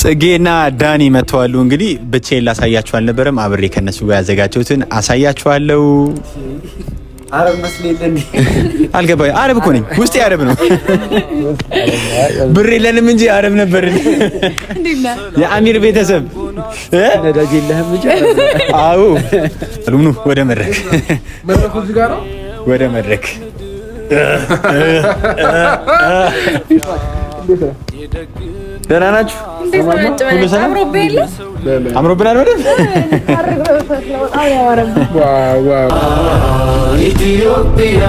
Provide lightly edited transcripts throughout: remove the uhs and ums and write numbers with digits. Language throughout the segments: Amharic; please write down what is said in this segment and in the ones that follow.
ጽጌና ዳኒ መተዋሉ። እንግዲህ ብቻዬን ላሳያችሁ አልነበረም፣ አብሬ ከነሱ ጋር ያዘጋጀሁትን አሳያችኋለሁ። አረብ መስለኝ አልገባኝ። አረብ እኮ ነኝ፣ ውስጤ አረብ ነው። ብር የለንም እንጂ አረብ ነበር። የአሚር ቤተሰብ ነዳጅ የለህም እንጂ። አዎ ሉኑ ወደ መድረክ መድረኩ እዚህ ጋር ነው። ወደ መድረክ ደህና ናችሁ? ሁሉ ሰላም? አምሮብናል በደንብ። ኢትዮጵያ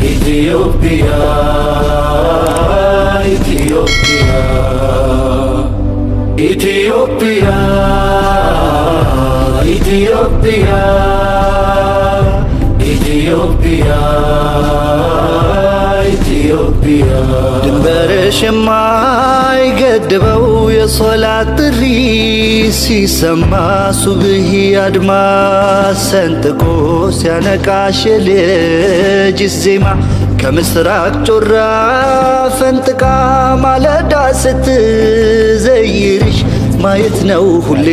ኢትዮጵያ ኢትዮጵያ ኢትዮጵያ ኢትዮጵያ ኢትዮጵያ ኢትዮጵያ ድንበርሽ የማይገድበው የሶላት ጥሪ ሲሰማ ሱብሂ አድማስ ሰንጥቆ ሲያነቃሽ ልጅ ዜማ ከምስራቅ ጮራ ፈንጥቃ ማለዳ ስትዘይርሽ ማየት ነው ሁሌ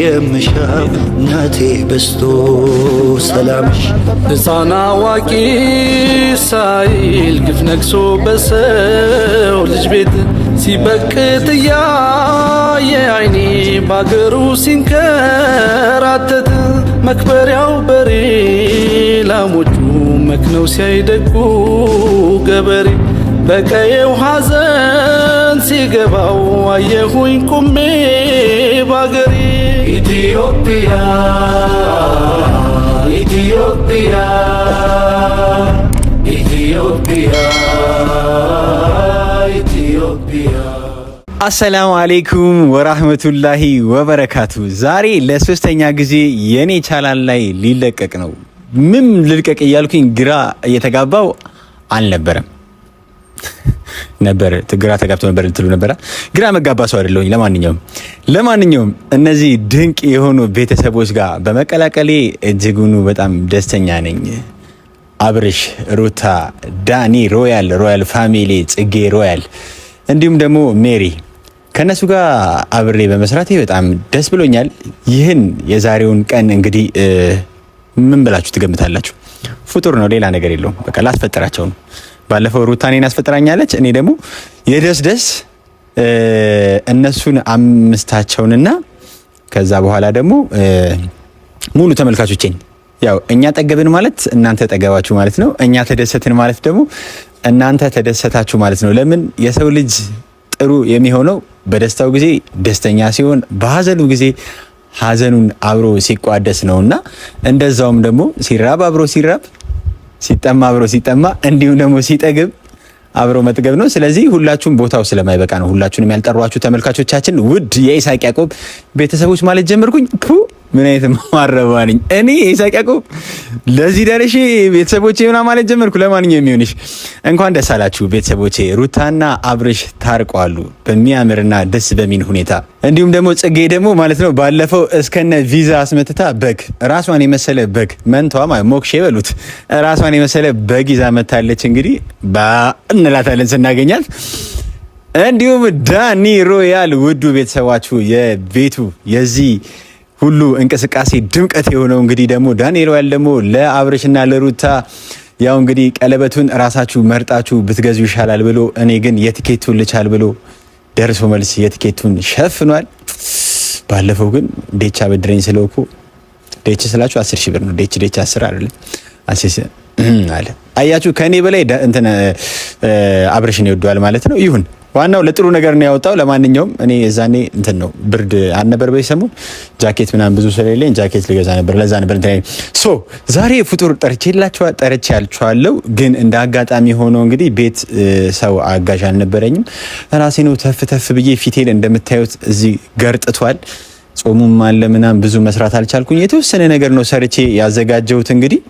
የምሻው እናቴ በስቶ ሰላምሽ። ሕፃን አዋቂ ሳይል ግፍ ነግሶ በሰው ልጅ ቤት ሲበቅት እያየ አይኔ ባገሩ ሲንከራተት መክበሪያው በሬ ላሞቹ መክነው ሲያይደጉ ገበሬ በቀየው ሐዘን ሲገባው አየሁኝ ቁሜ ባገሬ። ኢትዮጵያ ኢትዮጵያ ኢትዮጵያ ኢትዮጵያ። አሰላሙ አሌይኩም ወራህመቱላሂ ወበረካቱ። ዛሬ ለሶስተኛ ጊዜ የኔ ቻናል ላይ ሊለቀቅ ነው። ምን ልልቀቅ እያልኩኝ ግራ እየተጋባው አልነበረም ነበር። ግራ ተጋብቶ ነበር ልትሉ ነበር። ግራ መጋባ ሰው አይደለሁኝ። ለማንኛውም እነዚህ ድንቅ የሆኑ ቤተሰቦች ጋር በመቀላቀሌ እጅጉኑ በጣም ደስተኛ ነኝ። አብርሽ፣ ሩታ፣ ዳኒ ሮያል ፋሚሊ፣ ጽጌ ሮያል እንዲሁም ደግሞ ሜሪ ከነሱ ጋር አብሬ በመስራቴ በጣም ደስ ብሎኛል። ይህን የዛሬውን ቀን እንግዲህ ምን ብላችሁ ትገምታላችሁ? ፍጡር ነው፣ ሌላ ነገር የለውም። በቃ ላስፈጥራቸው ነው። ባለፈው ሩታ እኔን አስፈጥራኛለች። እኔ ደግሞ የደስ እነሱን አምስታቸውንና ከዛ በኋላ ደግሞ ሙሉ ተመልካቾቼን ያው እኛ ጠገብን ማለት እናንተ ጠገባችሁ ማለት ነው። እኛ ተደሰትን ማለት ደግሞ እናንተ ተደሰታችሁ ማለት ነው። ለምን የሰው ልጅ ጥሩ የሚሆነው በደስታው ጊዜ ደስተኛ ሲሆን፣ በሀዘኑ ጊዜ ሀዘኑን አብሮ ሲቋደስ ነውና እንደዛውም ደግሞ ሲራብ አብሮ ሲራብ፣ ሲጠማ አብሮ ሲጠማ፣ እንዲሁም ደግሞ ሲጠግብ አብሮ መጥገብ ነው። ስለዚህ ሁላችሁም ቦታው ስለማይበቃ ነው ሁላችሁንም ያልጠሯችሁ ተመልካቾቻችን፣ ውድ የኢሳቅ ያዕቆብ ቤተሰቦች ማለት ጀመርኩኝ። ምን አይነት ማረባ ነኝ እኔ የኢሳቅ ያዕቆብ ለዚህ ደረሼ ቤተሰቦቼ ምናምን ማለት ጀመርኩ። ለማንኛውም የሚሆንሽ እንኳን ደስ አላችሁ ቤተሰቦቼ። ሩታና አብርሽ ታርቀዋሉ በሚያምርና ደስ በሚል ሁኔታ። እንዲሁም ደግሞ ጽጌ ደግሞ ማለት ነው ባለፈው እስከነ ቪዛ አስመትታ በግ ራሷን የመሰለ በግ መንቷ ማለት ሞክሼ በሉት ራሷን የመሰለ በግ ይዛ መታለች። እንግዲህ እንላታለን ስናገኛት። እንዲሁም ዳኒ ሮያል ውዱ ቤተሰባችሁ የቤቱ የዚህ ሁሉ እንቅስቃሴ ድምቀት የሆነው እንግዲህ ደግሞ ዳኒ ሮያል ደግሞ ለአብርሽና ለሩታ ያው እንግዲህ ቀለበቱን ራሳችሁ መርጣችሁ ብትገዙ ይሻላል ብሎ እኔ ግን የትኬቱን ልቻል ብሎ ደርሶ መልስ የትኬቱን ሸፍኗል። ባለፈው ግን ዴቻ በድረኝ ስለውኩ ዴች ስላችሁ 10,000 ብር ነው። ዴች 10 አይደለም 10 አለ። አያችሁ ከኔ በላይ እንትን አብርሽን ይወደዋል ማለት ነው። ይሁን ዋናው ለጥሩ ነገር ነው ያወጣው። ለማንኛውም እኔ እዛኔ እንትን ነው ብርድ አልነበር በሰሞን ጃኬት ምናምን ብዙ ስለሌለኝ ጃኬት ልገዛ ነበር። ለዛ ነበር እንትን ሶ ዛሬ ፍጡር ጠርቻለሁ። ግን እንደ አጋጣሚ ሆኖ እንግዲህ ቤት ሰው አጋዥ አልነበረኝም። ራሴ ነው ተፍ ብዬ ፊቴን እንደምታዩት እዚህ ገርጥቷል። ጾሙም አለ ምናምን ብዙ መስራት አልቻልኩኝ። የተወሰነ ነገር ነው ሰርቼ ያዘጋጀሁት። እንግዲህ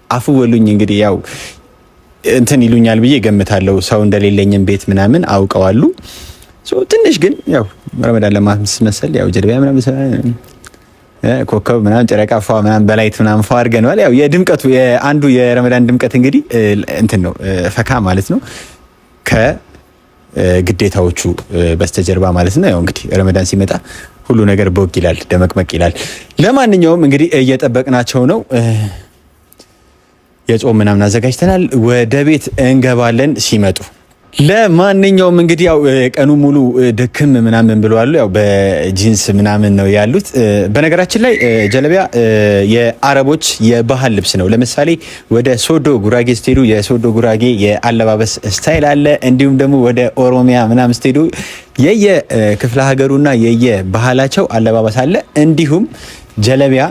አፉ ወሉኝ እንግዲህ ያው እንትን ይሉኛል ብዬ ገምታለሁ። ሰው እንደሌለኝም ቤት ምናምን አውቀዋሉ። ትንሽ ግን ያው ረመዳን ለማስመሰል ያው ጀልቢያ ምናምን ኮከብ ምናምን ጨረቃ ፏ ምናምን በላይት ምናምን ፏ አድርገናል። ያው የድምቀቱ የአንዱ የረመዳን ድምቀት እንግዲህ እንትን ነው ፈካ ማለት ነው። ግዴታዎቹ በስተጀርባ ማለት ነው። ያው እንግዲህ ረመዳን ሲመጣ ሁሉ ነገር ቦግ ይላል፣ ደመቅመቅ ይላል። ለማንኛውም እንግዲህ እየጠበቅናቸው ነው። የጾም ምናምን አዘጋጅተናል። ወደ ቤት እንገባለን ሲመጡ። ለማንኛውም እንግዲህ ያው ቀኑ ሙሉ ድክም ምናምን ብለዋል። ያው በጂንስ ምናምን ነው ያሉት። በነገራችን ላይ ጀለቢያ የአረቦች የባህል ልብስ ነው። ለምሳሌ ወደ ሶዶ ጉራጌ ስትሄዱ የሶዶ ጉራጌ የአለባበስ ስታይል አለ። እንዲሁም ደግሞ ወደ ኦሮሚያ ምናምን ስትሄዱ የየክፍለ ሀገሩና የየባህላቸው አለባበስ አለ። እንዲሁም ጀለቢያ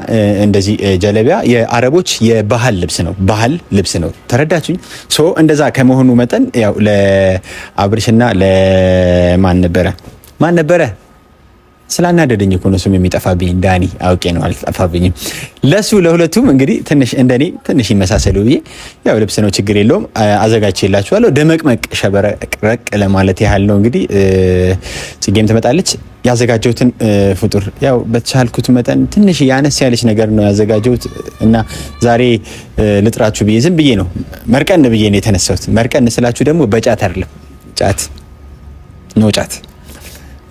እንደዚህ ጀለቢያ የአረቦች የባህል ልብስ ነው። ባህል ልብስ ነው። ተረዳችሁኝ? ሶ እንደዛ ከመሆኑ መጠን ያው ለአብርሽና ለማን ነበረ ስላናደደኝ እኮ ነው ስም የሚጠፋብኝ። ዳኒ አውቄ ነው አልጠፋብኝም። ለሱ ለሁለቱም እንግዲህ ትንሽ እንደኔ ትንሽ ይመሳሰሉ ብዬ ያው ልብስ ነው ችግር የለውም አዘጋጅቼላችኋለሁ። ደመቅመቅ ሸበረቅረቅ ለማለት ያህል ነው። እንግዲህ ጽጌም ትመጣለች። ያዘጋጀሁትን ፍጡር ያው በተቻልኩት መጠን ትንሽ ያነስ ያለች ነገር ነው ያዘጋጀሁት እና ዛሬ ልጥራችሁ ብዬ ዝም ብዬ ነው መርቀን ብዬ ነው የተነሳሁት። መርቀን ስላችሁ ደግሞ በጫት አይደለም፣ ጫት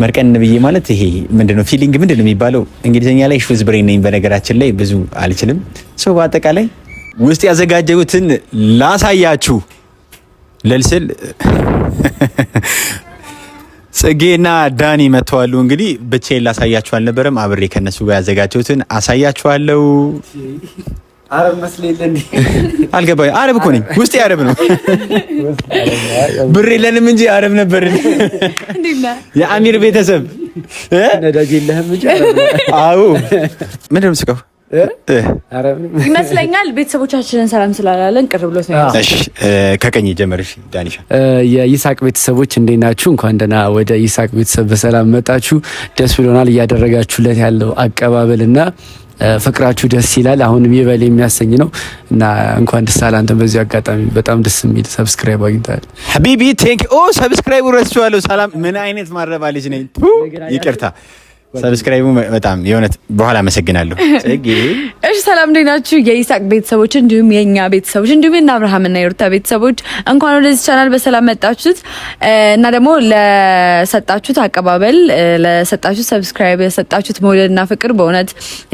መርቀን ብዬ ማለት ይሄ ምንድነው ፊሊንግ ምንድነው የሚባለው እንግሊዝኛ ላይ ሹዝ ብሬን ነኝ። በነገራችን ላይ ብዙ አልችልም። ሰው በአጠቃላይ ውስጥ ያዘጋጀሁትን ላሳያችሁ ልልስል ጽጌና ዳኒ መተዋሉ። እንግዲህ ብቻዬን ላሳያችሁ አልነበረም፣ አብሬ ከነሱ ጋር ያዘጋጀሁትን አሳያችኋለሁ። አረብ መስለኝ እንዴ? አልገባኝ። አረብ እኮ ነኝ፣ ውስጤ አረብ ነው። ብር የለንም እንጂ አረብ ነበር። የአሚር ቤተሰብ ነዳጅ የለህም እንጂ። አዎ ምንድን ነው የምትስቀው? ይመስለኛል ቤተሰቦቻችንን ሰላም ስላላለን ቅር ብሎት ነው። እሺ ከቀኝ ጀመርሽ ዳኒሻ። የይሳቅ ቤተሰቦች እንዴት ናችሁ? እንኳን ደህና ወደ ይሳቅ ቤተሰብ በሰላም መጣችሁ። ደስ ብሎናል። እያደረጋችሁለት ያለው አቀባበልና ፍቅራችሁ ደስ ይላል። አሁንም ይበል የሚያሰኝ ነው እና እንኳን ደስ አለ። አንተ በዚህ አጋጣሚ በጣም ደስ የሚል ሰብስክራይብ አግኝተሃል ሀቢቢ። ቴንክ ኦ ሰብስክራይቡ ረስቼዋለሁ። ሰላም ምን አይነት ማረባ ልጅ ነኝ። ይቅርታ ሰብስክራይቡ በጣም የእውነት በኋላ አመሰግናለሁ። እሺ ሰላም እንዴት ናችሁ የይሳቅ ቤተሰቦች እንዲሁም የኛ ቤተሰቦች እንዲሁም የና አብርሃምና የሩታ ቤተሰቦች እንኳን ወደዚህ ቻናል በሰላም መጣችሁት እና ደግሞ ለሰጣችሁት አቀባበል ለሰጣችሁት ሰብስክራይብ ለሰጣችሁት መውደድና ፍቅር በእውነት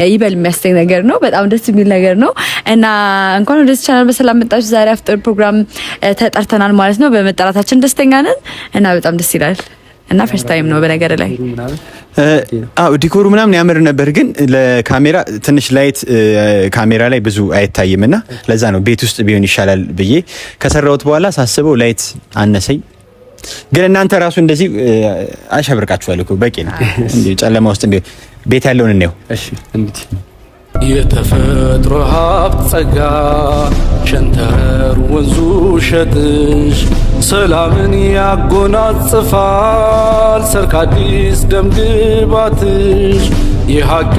ይበል የሚያስተኝ ነገር ነው። በጣም ደስ የሚል ነገር ነው እና እንኳን ወደዚህ ቻናል በሰላም መጣችሁ። ዛሬ አፍጥር ፕሮግራም ተጠርተናል ማለት ነው። በመጠራታችን ደስተኛ ነን እና በጣም ደስ ይላል እና ፈርስት ታይም ነው በነገር ላይ ዲኮሩ ምናምን ያምር ነበር፣ ግን ለካሜራ ትንሽ ላይት ካሜራ ላይ ብዙ አይታይምና ለዛ ነው ቤት ውስጥ ቢሆን ይሻላል ብዬ ከሰራሁት በኋላ ሳስበው ላይት አነሰኝ። ግን እናንተ ራሱ እንደዚህ አሻብርቃችኋል እኮ በቂ ነው። እንዴ ጨለማ ውስጥ ቢሆን ቤት ያለውን እንየው። እሺ እንዴ የተፈጥሮ ሀብት ጸጋ ሸንተረር ወንዙ ሸጥሽ ሰላምን ያጎናጽፋል ሰርክ አዲስ ደም ግባትሽ የሐቅ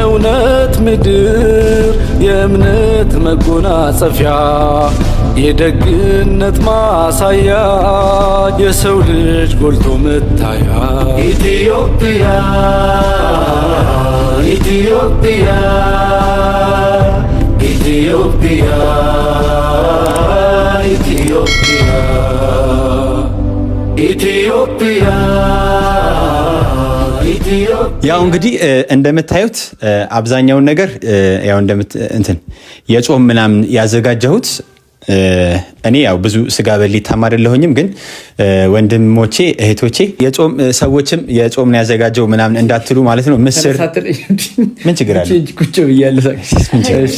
እውነት ምድር የእምነት መጎናጸፊያ የደግነት ማሳያ የሰው ልጅ ጎልቶ መታያ ኢትዮጵያ ኢትዮጵያ ኢትዮጵያ ኢትዮጵያ ኢትዮጵያ። ያው እንግዲህ እንደምታዩት አብዛኛውን ነገር ያው የጾም ምናምን ያዘጋጀሁት እኔ ያው ብዙ ስጋ በሊታም አይደለሁኝም፣ ግን ወንድሞቼ እህቶቼ የጾም ሰዎችም የጾም ነው ያዘጋጀው ምናምን እንዳትሉ ማለት ነው። ምስር ምን ችግር አለ?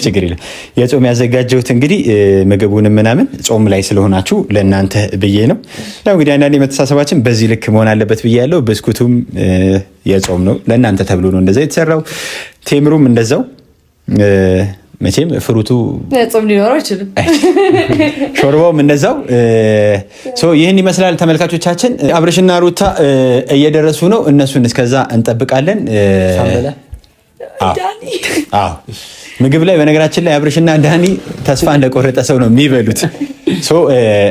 ችግር የለም። የጾም ያዘጋጀሁት እንግዲህ ምግቡንም ምናምን ጾም ላይ ስለሆናችሁ ለእናንተ ብዬ ነው። ያው እንግዲህ አንዳንዴ መተሳሰባችን በዚህ ልክ መሆን አለበት ብዬ ያለው። ብስኩቱም የጾም ነው ለእናንተ ተብሎ ነው እንደዛ የተሰራው። ቴምሩም እንደዛው መቼም ፍሩቱ ጾም ሊኖረው አይችልም። ሾርባውም እንደዛው። ይህን ይመስላል ተመልካቾቻችን። አብርሽና ሩታ እየደረሱ ነው። እነሱን እስከዛ እንጠብቃለን። ምግብ ላይ በነገራችን ላይ አብርሽና ዳኒ ተስፋ እንደቆረጠ ሰው ነው የሚበሉት።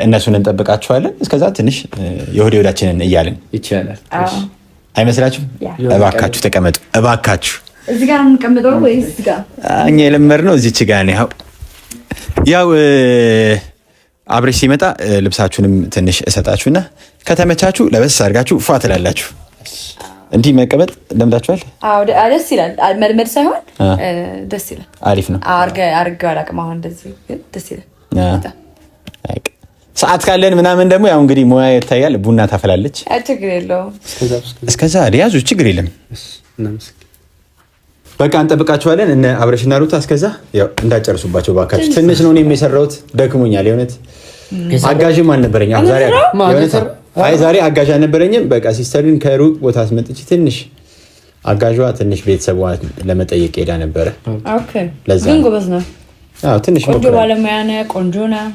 እነሱን እንጠብቃችኋለን። እስከዛ ትንሽ የሆድ ወዳችንን እያልን ይቻላል አይመስላችሁም? እባካችሁ ተቀመጡ እባካችሁ። እዚህ ጋር እንቀመጠው ወይስ እዚህ ጋር? እኛ የለመድነው እዚች ጋር ነው። ያው አብሬሽ ሲመጣ ልብሳችሁንም ትንሽ እሰጣችሁና ከተመቻችሁ ለበስ አድርጋችሁ ፏ ትላላችሁ። እንዲህ መቀመጥ ለምዳችኋል? አዎ ደስ ይላል። መልመድ ሳይሆን ደስ ይላል። አሪፍ ነው። አድርገው አላውቅም። አሁን እንደዚህ ግን ደስ ይላል። ሰዓት ካለን ምናምን ደግሞ ያው እንግዲህ ሙያ ይታያል። ቡና ታፈላለች። ችግር የለውም። እስከዛ ያዙ፣ ችግር የለም። በቃ እንጠብቃችኋለን እነ አብረሽና ሩታ። እስከዛ ያው እንዳጨርሱባቸው ባካችሁ። ትንሽ ነው እኔም የሰራሁት፣ ደክሞኛል የእውነት። አጋዥም አልነበረኝ። አሁን ዛሬ አጋዥ አልነበረኝም። በቃ ሲስተርን ከሩቅ ቦታ አስመጥቼ ትንሽ አጋዥዋ ትንሽ ቤተሰቧ ለመጠየቅ ሄዳ ነበረ። ኦኬ ግን ጎበዝ ነው። አዎ ትንሽ ቆንጆ ባለሙያ ነው። ቆንጆ ነው።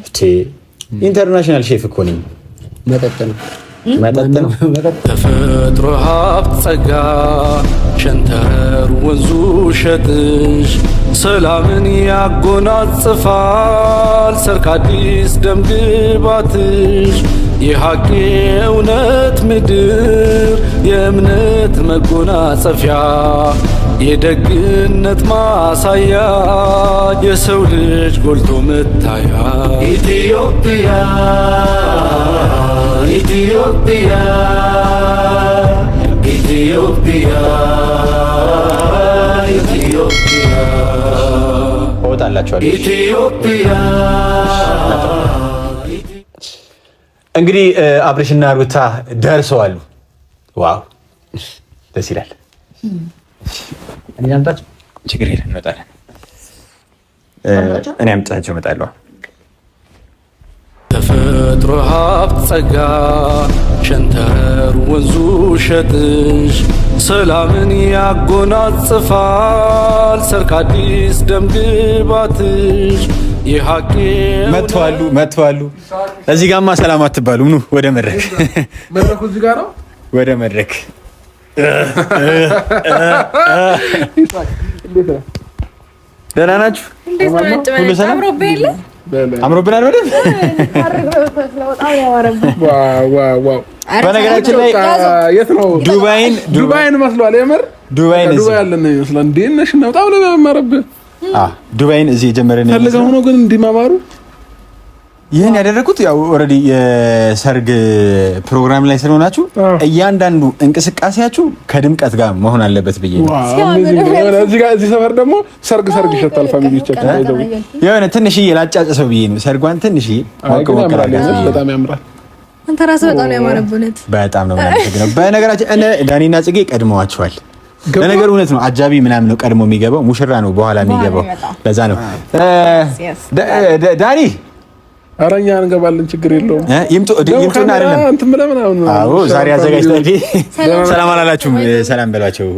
ኢንተርናሽናል ሼፍ እኮ ነኝ። መጠጥ ነው። ተፈጥሮ ሀብት ጸጋ ሸንተረር ወንዙ ሸጥሽ ሰላምን ያጎናጽፋል ሰርክ አዲስ ደም ግባትሽ የሐቅ እውነት ምድር የእምነት መጎናጸፊያ የደግነት ማሳያ የሰው ልጅ ጎልቶ መታያ ኢትዮጵያ ኢትዮጵያ ኢትዮጵያ ኢትዮጵያ እወጣላችኋለሁ። ኢትዮጵያ እንግዲህ አብርሽና ሩታ ደርሰዋል። ዋው ደስ ይላል። እኔ አምጣቸው፣ ችግር የለም እንወጣለን። እኔ አምጣቸው እመጣለሁ። ተፈጥሮ ሀብት ጸጋ ሸንተረር ወንዙ ሸጥሽ ሰላምን ያጎናጽፋል ሰርክ አዲስ ደም ግባትሽ የሐቅ መጥተዋሉ። እዚህ ጋማ ሰላም አትባሉ። ኑ ወደ መድረክ መድረኩ እዚህ ጋር ነው። ወደ መድረክ ደህና ናችሁ? ሁሉ ሰላም አምሮብናል። በነገራችን ላይ የት ነው? ዱባይን መስሏል። የምር ዱባይ ያለን ይመስላል። እንዴ ነሽ ነው? በጣም ነው ያማረብህ። ዱባይን እዚህ የጀመረን ፈልገው ሆኖ ግን እንዲማማሩ ይህን ያደረኩት ያው ኦልሬዲ የሰርግ ፕሮግራም ላይ ስለሆናችሁ እያንዳንዱ እንቅስቃሴያችሁ ከድምቀት ጋር መሆን አለበት ብዬ ነው። እዚህ ሰፈር ደግሞ ሰርግ ይሸታል። ፋሚሊዎቻችን የሆነ ትንሽዬ ላጫጭሰው ብዬ ነው። ሰርጓን ትንሽዬ በጣም ያምራል። አንተ ራስህ በጣም ነው ያማረብነት። በጣም ነው የማመሰግነው። በነገራችን እነ ዳኒና ጽጌ ቀድመዋቸዋል። ለነገሩ እውነት ነው። አጃቢ ምናምን ነው ቀድሞ የሚገባው፣ ሙሽራ ነው በኋላ የሚገባው። ለዛ ነው ዳኒ አረኛ እንገባለን፣ ችግር የለውም። ይምጡና አይደለም እንትን ብለህ ምናምን። አዎ ዛሬ አዘጋጅተህ ሰላም አላላችሁም? ሰላም በሏቸው።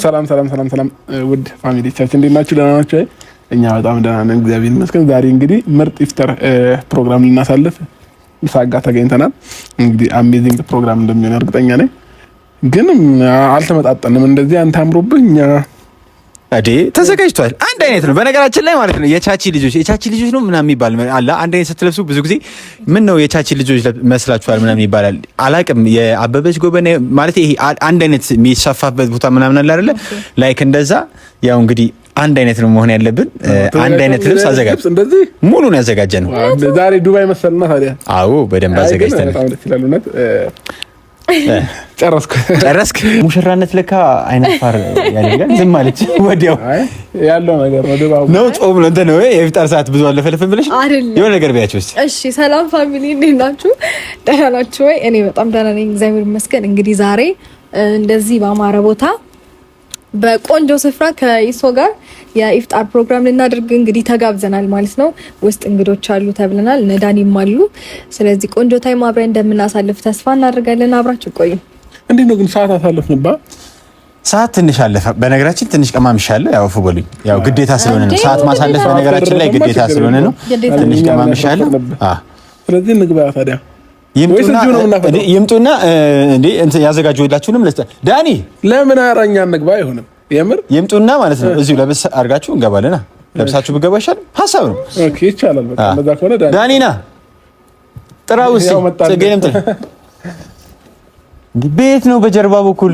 ሰላም ውድ ፋሚሊዎቻችን እንዴት ናችሁ? ደህና ናችሁ? እኛ በጣም ደህና ነን፣ እግዚአብሔር ይመስገን። ዛሬ እንግዲህ ምርጥ ኢፍጣር ፕሮግራም ልናሳልፍ ሳጋ ተገኝተናል። እንግዲህ አሜዚንግ ፕሮግራም እንደሚሆን እርግጠኛ ነኝ። ግን አልተመጣጠንም። እንደዚህ አንተ አምሮብህ እኛ ተዘጋጅቷል። አንድ አይነት ነው በነገራችን ላይ ማለት ነው። የቻቺ ልጆች ነው ምናምን የሚባል አለ። አንድ አይነት ስትለብሱ ብዙ ጊዜ ምን ነው የቻቺ ልጆች መስላችኋል ምናምን ይባላል። አላቅም። የአበበች ጎበና ማለት ይሄ አንድ አይነት የሚሰፋበት ቦታ ምናምን አለ አይደለ? ላይክ እንደዛ ያው እንግዲህ አንድ አይነት ነው መሆን ያለብን። አንድ አይነት ልብስ አዘጋጅ፣ ሙሉ ነው ያዘጋጀ ነው። ዛሬ ዱባይ መሰልና ታዲያ። አዎ በደንብ አዘጋጅተን ጨረስክ። ሙሽራነት ለካ አይነት ፋር ያለጋል። ዝም ማለች ወዲያው ያለው ነገር ነው። ጾም ነው እንትን ነው የኢፍጣር ሰዓት ብዙ አለፈልፍም ብለሽ የሆነ ነገር ቢያቸው እስቲ። እሺ ሰላም ፋሚሊ እንዴት ናችሁ? ደህና ናችሁ ወይ? እኔ በጣም ደህና ነኝ እግዚአብሔር ይመስገን። እንግዲህ ዛሬ እንደዚህ በአማረ ቦታ በቆንጆ ስፍራ ከኢሶ ጋር የኢፍጣር ፕሮግራም ልናደርግ እንግዲህ ተጋብዘናል ማለት ነው። ውስጥ እንግዶች አሉ ተብለናል፣ እነ ዳኒም አሉ። ስለዚህ ቆንጆ ታይም አብረን እንደምናሳልፍ ተስፋ እናደርጋለን። አብራችሁ ቆዩ። እንዴት ነው ግን ሰዓት አሳልፍንባ? ሰዓት ትንሽ አለፈ። በነገራችን ትንሽ ቀማምሻለሁ። ያው ፉጎልኝ ያው ግዴታ ስለሆነ ነው ሰዓት ማሳለፍ። በነገራችን ላይ ግዴታ ስለሆነ ነው ትንሽ ቀማምሻለሁ። ስለዚህ እንግባ ታዲያ። ይምጡና እንዴ እንት ያዘጋጁላችሁንም ዳኒ ለምን አራኛ እንግባ? አይሆንም የምር ይምጡና ማለት ነው። እዚሁ ለብስ አድርጋችሁ እንገባለና ለብሳችሁ ብገባ ይሻል ሀሳብ ነው። ኦኬ ይቻላል። በቃ ለዛ ከሆነ ዳኒና ጥራውስ ጽጌንም ጥራ። ቤት ነው በጀርባ በኩል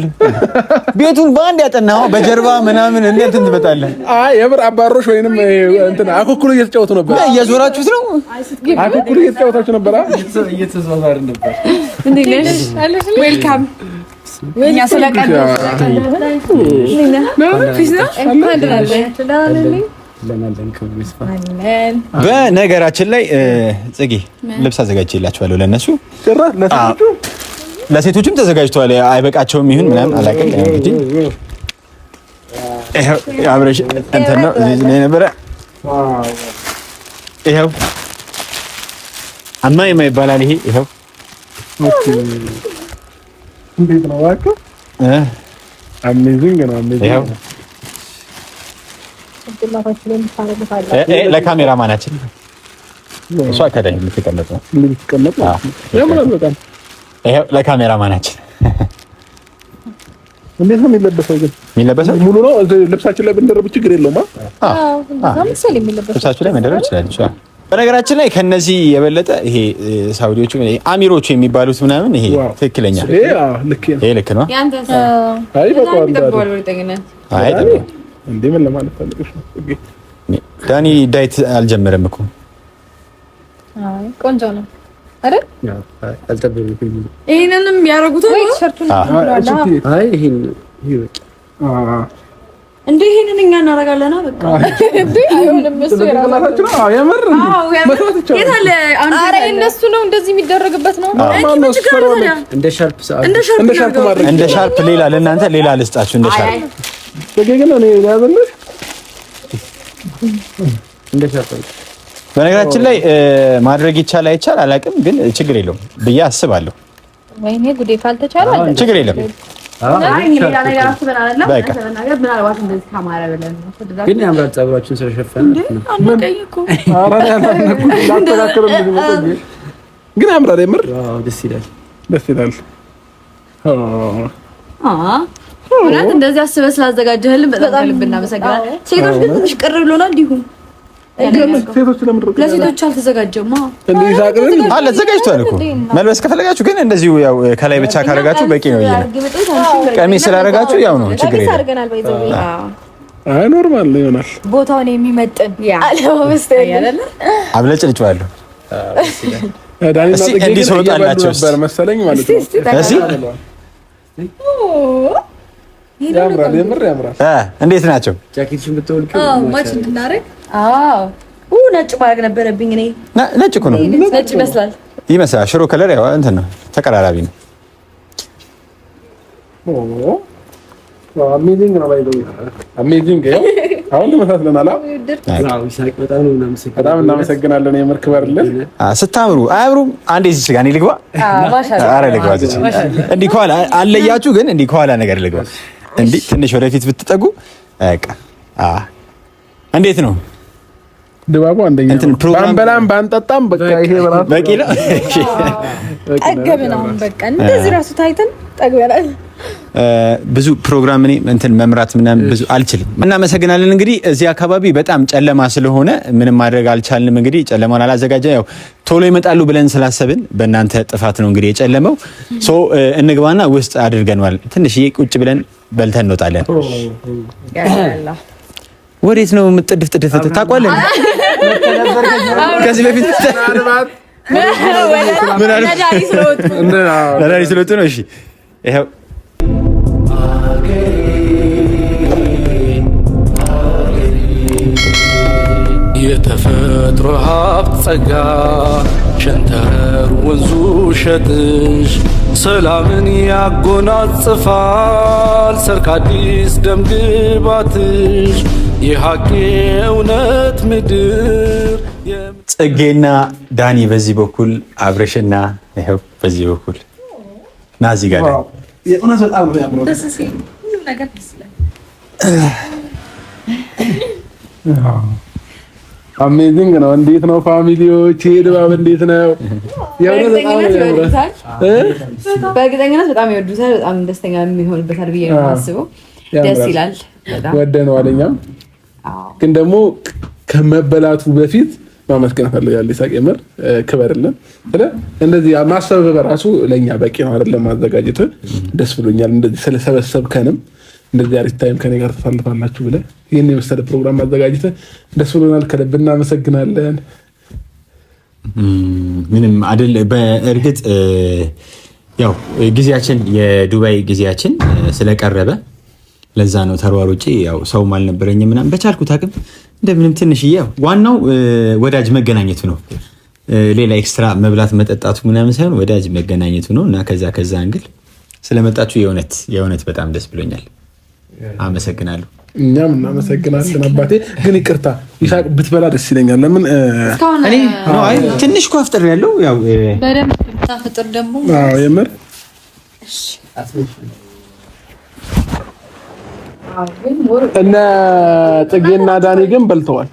ቤቱን በአንድ ያጠናው በጀርባ ምናምን እንዴት እንትመጣለህ? አይ የምር አባሮሽ ወይንም እንትና አኩኩሉ እየተጫወቱ ነበር። እየዞራችሁት ነው? አኩኩሉ እየተጫወታችሁ ነበር? እየተዟዟርን ነበር። ዌልካም እኛ በነገራችን ላይ ጽጌ ልብስ አዘጋጅቼላችኋለሁ ለነሱ ለሴቶችም ተዘጋጅቷል። አይበቃቸውም ይሁን ምናምን አላውቅም። እንግዲህ አብረሽ እንትን ነው እዚህ ላይ ነበረ። ይኸው አማይማ ይባላል። ይኸው እንዴት ነው እባክህ? አሜዚንግ ነው። ይኸው ለካሜራማናችን እሷ ከዳኝ የምትቀመጥ ነው። ይኸው ለካሜራማናችን እንዴት ነው የሚለበሰው? ግን የሚለበሰው ሙሉ ነው። ልብሳችን ላይ ብንደረብ ችግር የለውም። ልብሳችን ላይ መደረብ ይችላል። በነገራችን ላይ ከነዚህ የበለጠ ይሄ ሳውዲዎቹ አሚሮቹ የሚባሉት ምናምን ይሄ ትክክለኛ ይሄ ልክ ነው። እንዴ ምን ለማለት ፈልገሽ ነው? ዳኒ ዳይት አልጀመረም እኮ። ቆንጆ ነው አይደል? ይሄንንም ያረጉት ነው ሸርቱን እንዴ ይሄንን እኛ እናደርጋለና በቃ እንዴ አይሆንም። እሱ የራሳቸው ነው። የምር የታለ አረ እነሱ ነው እንደዚህ የሚደረግበት ነው። እንደ ሻርፕ ሌላ ለእናንተ ሌላ ልስጣችሁ። እንደ ሻርፕ በገገና ነው ያዘልሽ እንደ ሻርፕ። በነገራችን ላይ ማድረግ ይቻል አይቻል አላውቅም፣ ግን ችግር የለውም ብዬ አስባለሁ። ወይኔ ጉዴ ካልተቻለ ችግር የለም። ግን ያምራል ፀጉራችን ስለሸፈነ ግን ያምራል። የምር ደስ ይላል፣ ደስ ይላል። እውነት እንደዚህ አስበህ ስላዘጋጀህልን በጣም ከልብ እናመሰግናለን። ሴቶች ግን ትንሽ ቅር ብሎናል። እንዲሁም ሴቶች ለሴቶች አልተዘጋጀም አለ ተዘጋጅቷል እኮ መልበስ ከፈለጋችሁ ግን እንደዚሁ ያው ከላይ ብቻ ካረጋችሁ በቂ ነው። ቀሚስ ስላረጋችሁ ያው ነው ችግር የለም። አይ ኖርማል ይሆናል። ቦታውን የሚመጥን አለባበስ አይደለ? አብለጭልጭዋለሁ ዳኒና እንዲህ ሰውጣላችሁ ነበር መሰለኝ ማለት ነው። እሺ ያምራል፣ የምር ያምራል። እንዴት ናቸው? ጃኬትሽን ብትወልቂ ማች እንድናረግ ነጭ ማድረግ ነበረብኝ እኔ። ነጭ እኮ ነው። ነጭ ይመስላል። ሽሮ ከለር ያው እንትን ነው፣ ተቀራራቢ ነው። አሜዚንግ ነው። አሜዚንግ አሁን ተመሳስለናል። በጣም እናመሰግናለን። የምር ክበርልን። ስታምሩ አያምሩም? አንዴ እዚህ ጋር እኔ ልግባ። ኧረ ልግባ። እንዲህ ከኋላ አለያችሁ፣ ግን እንዲህ ከኋላ ነገር ልግባ። እንዲህ ትንሽ ወደፊት ብትጠጉ በቃ እንዴት ነው ድባቡ? አንደኛ ባንበላም ባንጠጣም በቃ ይሄ በቂ ነው። ጠገብን። አሁን በቃ እንደዚህ ራሱ ታይተን ጠግበናል። ብዙ ፕሮግራም እኔ እንትን መምራት ምናምን ብዙ አልችልም። እናመሰግናለን። እንግዲህ እዚህ አካባቢ በጣም ጨለማ ስለሆነ ምንም ማድረግ አልቻልንም። እንግዲህ ጨለማውን አላዘጋጀ ያው ቶሎ ይመጣሉ ብለን ስላሰብን በእናንተ ጥፋት ነው እንግዲህ የጨለመው። ሶ እንግባና ውስጥ አድርገናል። ትንሽዬ ቁጭ ብለን በልተን እንወጣለን። ወዴት ነው የምትጥድፍ ጥድፍ ታውቃለህ? ከዚህ በፊት ምን አሉ? ነዳሪ ስለወጡ ነው። እሺ ይኸው የተፈጥሮ ሀብት ጸጋ ሸንተረር ወንዙ ሸጥሽ ሰላምን ያጎናጽፋል ሰርክ አዲስ ደም ግባትሽ የሐቅ እውነት ምድር። ጽጌና ዳኒ በዚህ በኩል አብረሽና ይኸው በዚህ በኩል ና እዚህ ጋር የእውነት በጣም ነው ያምረው። ደስ ሲል ሁሉም ነገር ደስ ይላል። አሜዚንግ ነው። እንዴት ነው ፋሚሊዎች? ይሄ ድባብ እንዴት ነው? በእርግጠኝነት በጣም ይወዱታል። በጣም ደስተኛ የሚሆንበታል ብዬ ነው የማስበው። ደስ ይላል። ወደነዋል። እኛም ግን ደግሞ ከመበላቱ በፊት ማመስገን እፈልጋለሁ። ይሳቅ የምር ክበርልን። እንደዚህ ማሰብ በራሱ ለእኛ በቂ ነው አይደለም? ማዘጋጀት ደስ ብሎኛል። እንደዚህ ስለሰበሰብከንም እንደዚህ አሪፍ ታይም ከኔ ጋር ተሳልፋላችሁ ብለህ ይህን የመሰለ ፕሮግራም ማዘጋጀት ደስ ብሎናል። ከልብ እናመሰግናለን። ምንም አይደል። በእርግጥ ያው ጊዜያችን የዱባይ ጊዜያችን ስለቀረበ ለዛ ነው ተሯሩጬ ያው ሰውም አልነበረኝም ምናምን በቻልኩት አቅም እንደምንም ትንሽዬ ያው ዋናው ወዳጅ መገናኘቱ ነው። ሌላ ኤክስትራ መብላት መጠጣቱ ምናምን ሳይሆን ወዳጅ መገናኘቱ ነው እና ከዛ አንግል ስለመጣችሁ የእውነት በጣም ደስ ብሎኛል። አመሰግናለሁ። እኛም እናመሰግናለን አባቴ። ግን ይቅርታ ይሳቅ ብትበላ ደስ ይለኛል። ለምን እኔ አይ ትንሽ ኮፍጥር ያለው ያው በደንብ ታፈጥር ደግሞ አዎ የምር እነ ጽጌና ዳኒ ግን በልተዋል።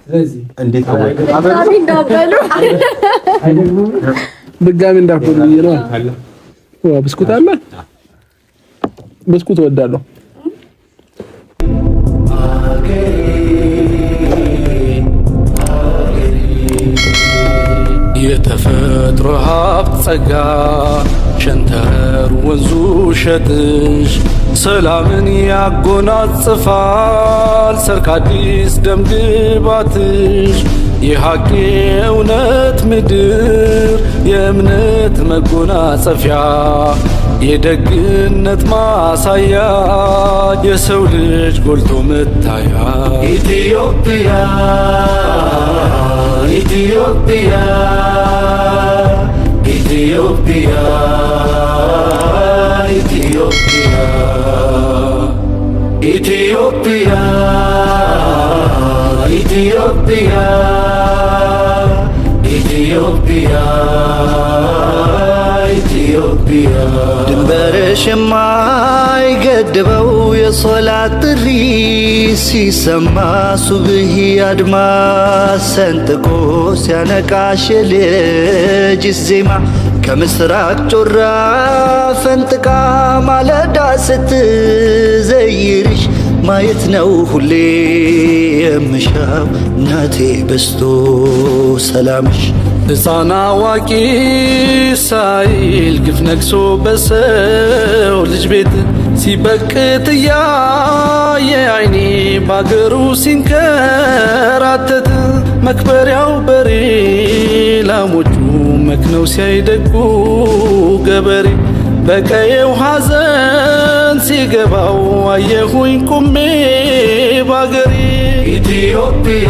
ስለዚህ እንዴት ነው ድጋሚ እንዳትበሉ ነው። ብስኩት አለ ብስኩት እወዳለሁ። የተፈጥሮ ሀብት ጸጋ ሸንተረር ወንዙ ሸትሽ ሰላምን ያጎናጽፋል ሰርክ አዲስ ደም ግባትሽ የሐቅ እውነት ምድር የእምነት መጎናጸፊያ የደግነት ማሳያ የሰው ልጅ ጎልቶ መታያ ኢትዮጵያ ኢትዮጵያ ኢትዮጵያ ኢትዮጵያ ኢትዮጵያ ኢትዮጵያ ኢትዮጵያ ኢትዮጵያ ድንበርሽ የማይገድበው የሶላት ጥሪ ሲሰማ ሱብሂ አድማስ ሰንጥቆ ሲያነቃሽ ልጅ ዜማ ከምስራቅ ጮራ ፈንጥቃ ማለዳ ስትዘይርሽ ማየት ነው ሁሌ የምሻው እናቴ በስቶ ሰላምሽ ሕፃን አዋቂ ሳይል ግፍ ነግሶ በሰው ልጅ ቤት ሲበቅት እያየ አይኔ ባገሩ ሲንከራተት መክበሪያው በሬ ላሞቹ መክነው ሲያይደጉ ገበሬ በቀየው ሐዘን ሲገባው አየሁኝ ቁሜ ባገሬ ኢትዮጵያ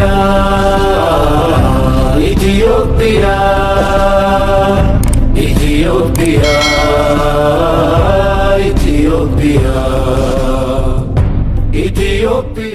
ኢትዮጵያ ኢትዮጵያ ኢትዮጵያ ኢትዮጵያ